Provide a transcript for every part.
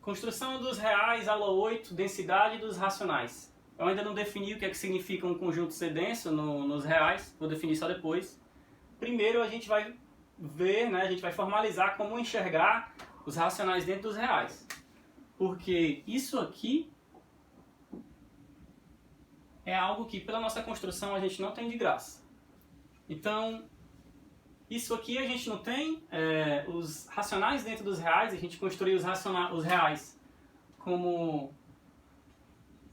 Construção dos reais, aula 8, densidade dos racionais. Eu ainda não defini o que é que significa um conjunto ser denso nos reais, vou definir só depois. Primeiro a gente vai ver, né, a gente vai formalizar como enxergar os racionais dentro dos reais. Porque isso aqui é algo que pela nossa construção a gente não tem de graça. Então, isso aqui a gente não tem, os racionais dentro dos reais, a gente construiu os reais como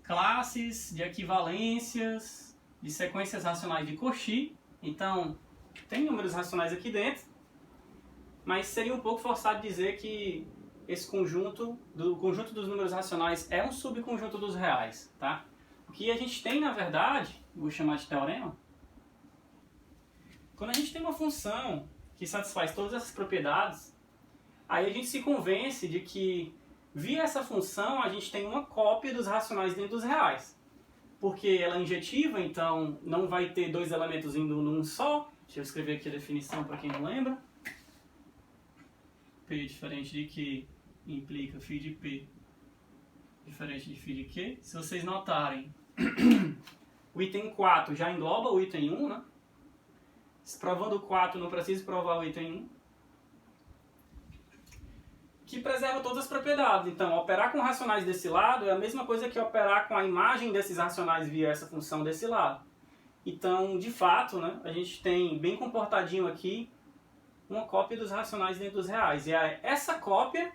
classes de equivalências, de sequências racionais de Cauchy. Então, tem números racionais aqui dentro, mas seria um pouco forçado dizer que esse conjunto dos números racionais é um subconjunto dos reais, tá? O que a gente tem, na verdade, vou chamar de teorema, quando a gente tem uma função que satisfaz todas essas propriedades, aí a gente se convence de que, via essa função, a gente tem uma cópia dos racionais dentro dos reais. Porque ela é injetiva, então não vai ter dois elementos indo num só. Deixa eu escrever aqui a definição para quem não lembra. P diferente de Q implica φ de P diferente de φ de Q. Se vocês notarem, o item 4 já engloba o item 1, né? Provando o 4, não preciso provar o item 1. Que preserva todas as propriedades. Então, operar com racionais desse lado é a mesma coisa que operar com a imagem desses racionais via essa função desse lado. Então, de fato, né, a gente tem bem comportadinho aqui uma cópia dos racionais dentro dos reais. E essa cópia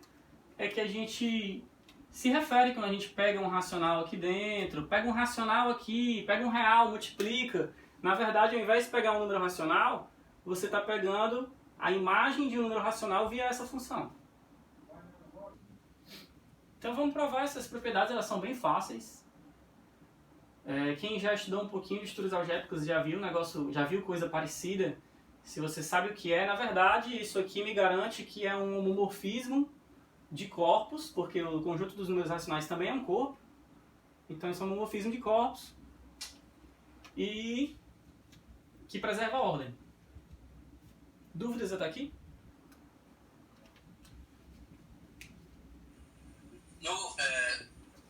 é que a gente se refere quando a gente pega um racional aqui dentro, pega um racional aqui, pega um real, multiplica. Na verdade, ao invés de pegar um número racional, você está pegando a imagem de um número racional via essa função. Então vamos provar essas propriedades, elas são bem fáceis. Quem já estudou um pouquinho de estudos algébricos já viu já viu coisa parecida. Se você sabe o que é, na verdade, isso aqui me garante que é um homomorfismo de corpos, porque o conjunto dos números racionais também é um corpo. Então isso é um homomorfismo de corpos. E que preserva a ordem. Dúvidas até aqui?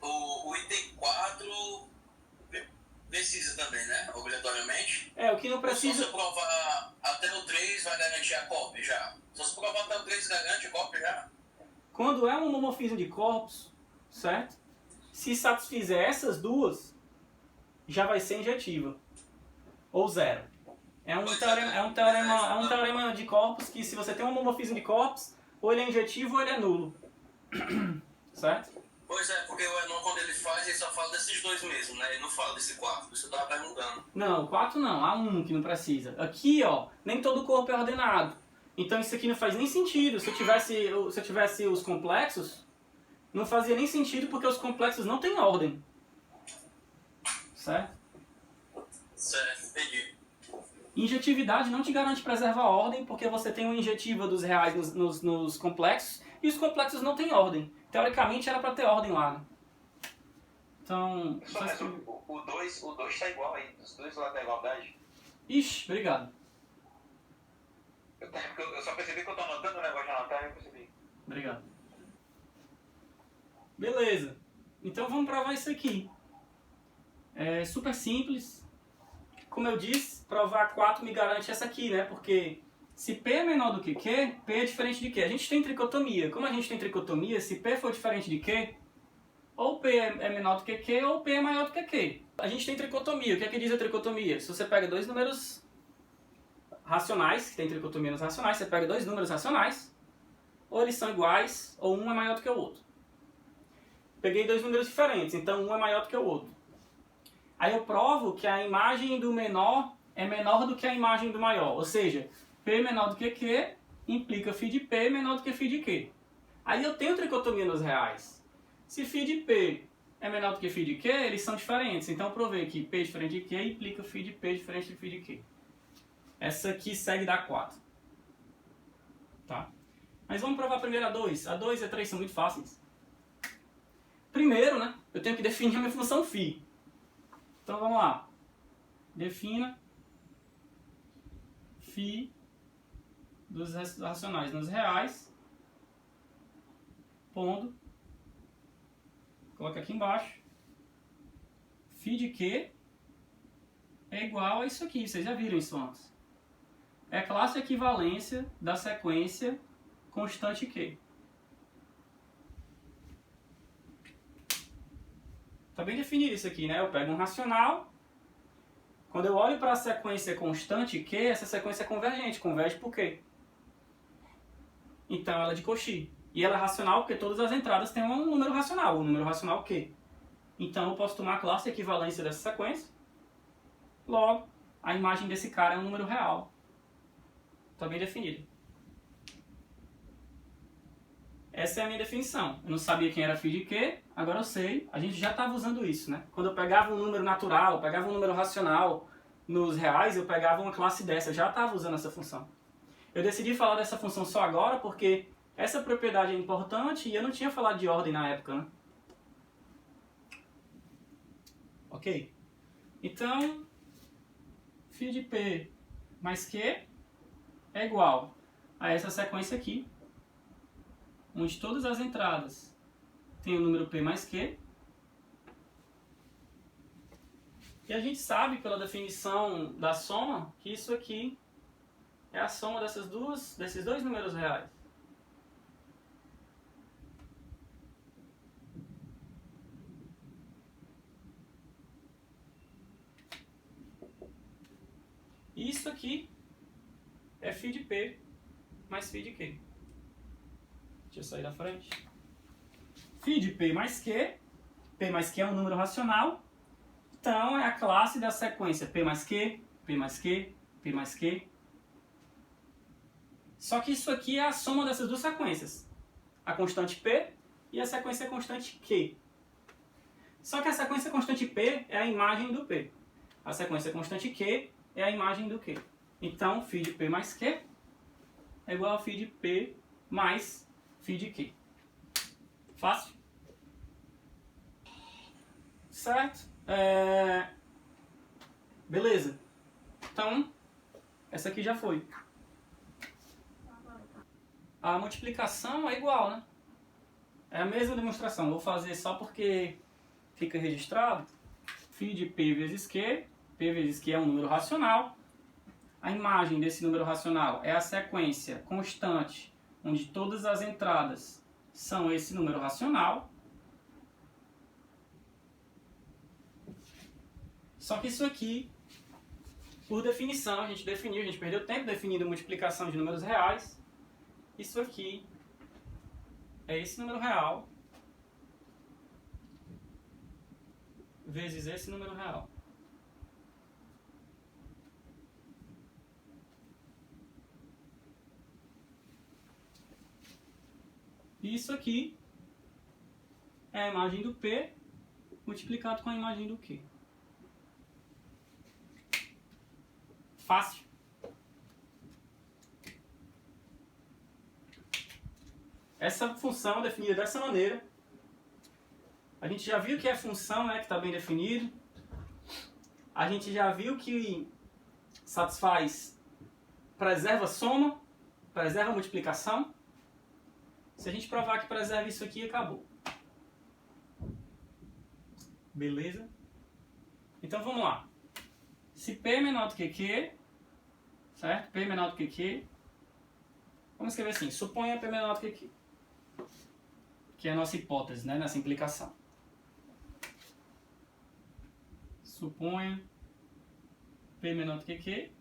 O item 4 precisa também, né? Obrigatoriamente. O que não precisa... Se você provar até o 3 vai garantir a cópia já. Se você provar até o 3 garante a cópia já. Quando é um homomorfismo de corpos, certo? Se satisfizer essas duas, já vai ser injetiva. Ou zero. É um teorema de corpos que, se você tem um homomorfismo de corpos, ou ele é injetivo ou ele é nulo. Certo? Pois é, porque o Enon, quando ele faz, ele só fala desses dois mesmo, né? Ele não fala desse 4, por isso eu tava perguntando. Não, o 4 não, há um que não precisa. Aqui, ó, nem todo corpo é ordenado. Então isso aqui não faz nem sentido. Se eu tivesse os complexos, não fazia nem sentido porque os complexos não têm ordem. Certo? Certo, entendi. Injetividade não te garante preservar a ordem, porque você tem uma injetiva dos reais nos complexos, e os complexos não têm ordem. Teoricamente era para ter ordem lá, né? Então... O 2 está igual aí, os dois lá da igualdade. Ixi, obrigado. Eu só percebi que eu estou anotando o negócio de anotar e eu percebi. Obrigado. Beleza. Então vamos provar isso aqui. É super simples. Como eu disse, provar 4 me garante essa aqui, né? Porque se P é menor do que Q, P é diferente de Q. A gente tem tricotomia. Como a gente tem tricotomia, se P for diferente de Q, ou P é menor do que Q, ou P é maior do que Q. A gente tem tricotomia. O que é que diz a tricotomia? Se você pega dois números racionais, que tem tricotomia nos racionais, você pega dois números racionais, ou eles são iguais, ou um é maior do que o outro. Peguei dois números diferentes, então um é maior do que o outro. Aí eu provo que a imagem do menor é menor do que a imagem do maior. Ou seja, P menor do que Q implica φ de P menor do que φ de Q. Aí eu tenho tricotomia nos reais. Se φ de P é menor do que φ de Q, eles são diferentes. Então eu provei que P diferente de Q implica φ de P diferente de φ de Q. Essa aqui segue da 4. Tá? Mas vamos provar primeiro a 2. A 2 e a 3 são muito fáceis. Primeiro, né, eu tenho que definir a minha função φ. Então vamos lá. Defina φ dos racionais nos reais, pondo coloca aqui embaixo. Φ de Q é igual a isso aqui, vocês já viram isso antes. É a classe de equivalência da sequência constante Q. Está bem definido isso aqui, né? Eu pego um racional. Quando eu olho para a sequência constante Q, essa sequência é convergente. Converge por quê? Então ela é de Cauchy. E ela é racional porque todas as entradas têm um número racional. O número racional Q. Então eu posso tomar a classe de equivalência dessa sequência. Logo, a imagem desse cara é um número real. Está bem definido. Essa é a minha definição. Eu não sabia quem era φ de Q, agora eu sei. A gente já estava usando isso, né? Quando eu pegava um número natural, eu pegava um número racional nos reais, eu pegava uma classe dessa. Eu já estava usando essa função. Eu decidi falar dessa função só agora porque essa propriedade é importante e eu não tinha falado de ordem na época, né? Ok? Então, φ de P mais Q é igual a essa sequência aqui, onde todas as entradas têm o número P mais Q. E a gente sabe pela definição da soma que isso aqui é a soma desses dois números reais. Isso aqui é φ de P mais φ de Q. Deixa eu sair da frente. φ de P mais Q. P mais Q é um número racional. Então é a classe da sequência P mais Q, P mais Q, P mais Q. Só que isso aqui é a soma dessas duas sequências. A constante P e a sequência constante Q. Só que a sequência constante P é a imagem do P. A sequência constante Q é a imagem do Q. Então, φ de P mais Q é igual a φ de P mais φ de Q. Fácil? Certo? Beleza. Então, essa aqui já foi. A multiplicação é igual, né? É a mesma demonstração. Vou fazer só porque fica registrado. φ de P vezes Q. P vezes Q é um número racional. A imagem desse número racional é a sequência constante, onde todas as entradas são esse número racional. Só que isso aqui, por definição, a gente perdeu tempo definindo multiplicação de números reais. Isso aqui é esse número real vezes esse número real. E isso aqui é a imagem do P multiplicado com a imagem do Q. Fácil. Essa função é definida dessa maneira. A gente já viu que é função, né, que está bem definido. A gente já viu que satisfaz, preserva soma, preserva multiplicação. Se a gente provar que preserva isso aqui, acabou. Beleza? Então vamos lá. Se P é menor do que Q, certo? P é menor do que Q. Vamos escrever assim, suponha P menor do que Q. Que é a nossa hipótese, né, nessa implicação. Suponha P menor do que Q.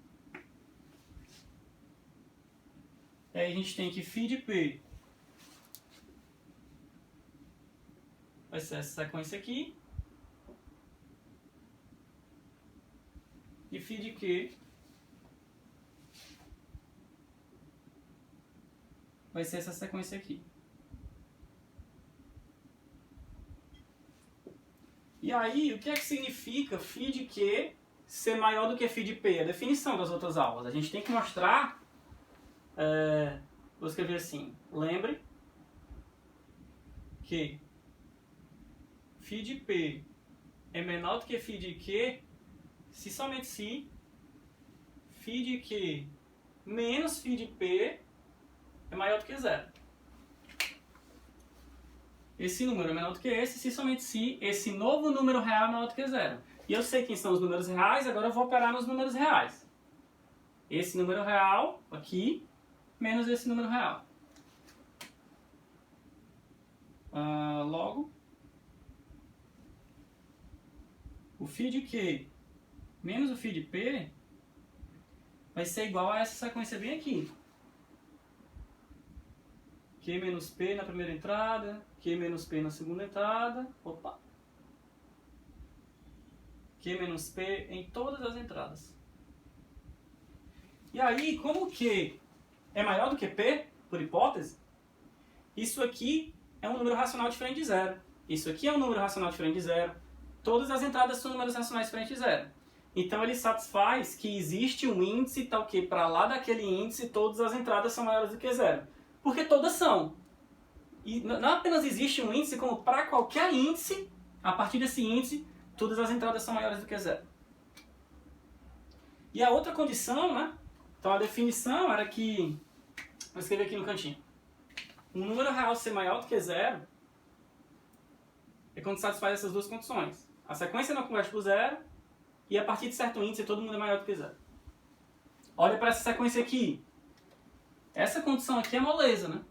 Aí a gente tem que φ de P vai ser essa sequência aqui. E φ de Q vai ser essa sequência aqui. E aí, o que é que significa φ de Q ser maior do que φ de P? A definição das outras aulas. A gente tem que mostrar... vou escrever assim. Lembre que φ de P é menor do que φ de Q se somente se φ de Q menos φ de P é maior do que zero. esse número é menor do que esse, se somente se esse novo número real é menor do que zero. E eu sei quem são os números reais, agora eu vou operar nos números reais. Esse número real, aqui, menos esse número real. Logo, o φ de Q menos o φ de P vai ser igual a essa sequência bem aqui. Q menos P na primeira entrada, Q menos P na segunda entrada, opa. Q menos P em todas as entradas. E aí, como Q é maior do que P, por hipótese, isso aqui é um número racional diferente de zero. Isso aqui é um número racional diferente de zero. Todas as entradas são números racionais diferentes de zero. Então ele satisfaz que existe um índice tal que para lá daquele índice todas as entradas são maiores do que zero. Porque todas são. E não apenas existe um índice, como para qualquer índice, a partir desse índice, todas as entradas são maiores do que zero. E a outra condição, né? Então a definição era que, vou escrever aqui no cantinho, um número real ser maior do que zero é quando satisfaz essas duas condições. A sequência não converge para zero e a partir de certo índice todo mundo é maior do que zero. Olha para essa sequência aqui. Essa condição aqui é moleza, né?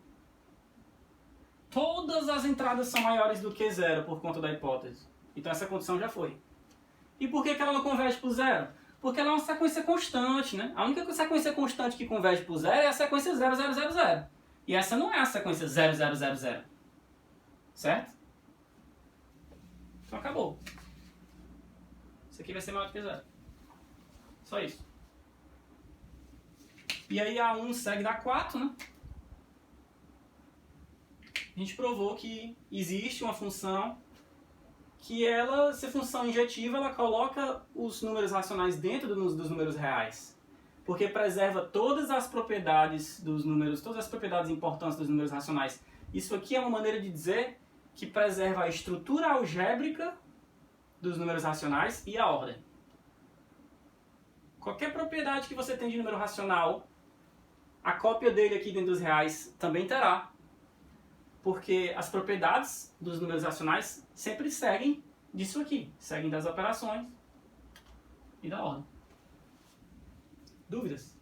Todas as entradas são maiores do que zero por conta da hipótese. Então essa condição já foi. E por que ela não converge para zero? Porque ela é uma sequência constante, né? A única sequência constante que converge para zero é a sequência 0, 0, 0, 0. E essa não é a sequência 0, 0, 0, 0. Certo? Então acabou. Isso aqui vai ser maior do que zero. Só isso. E aí A1 segue da 4, né? A gente provou que existe uma função que ela, se função injetiva, ela coloca os números racionais dentro dos números reais. Porque preserva todas as propriedades dos números, todas as propriedades importantes dos números racionais. Isso aqui é uma maneira de dizer que preserva a estrutura algébrica dos números racionais e a ordem. Qualquer propriedade que você tem de número racional, a cópia dele aqui dentro dos reais também terá. Porque as propriedades dos números racionais sempre seguem disso aqui. Seguem das operações e da ordem. Dúvidas?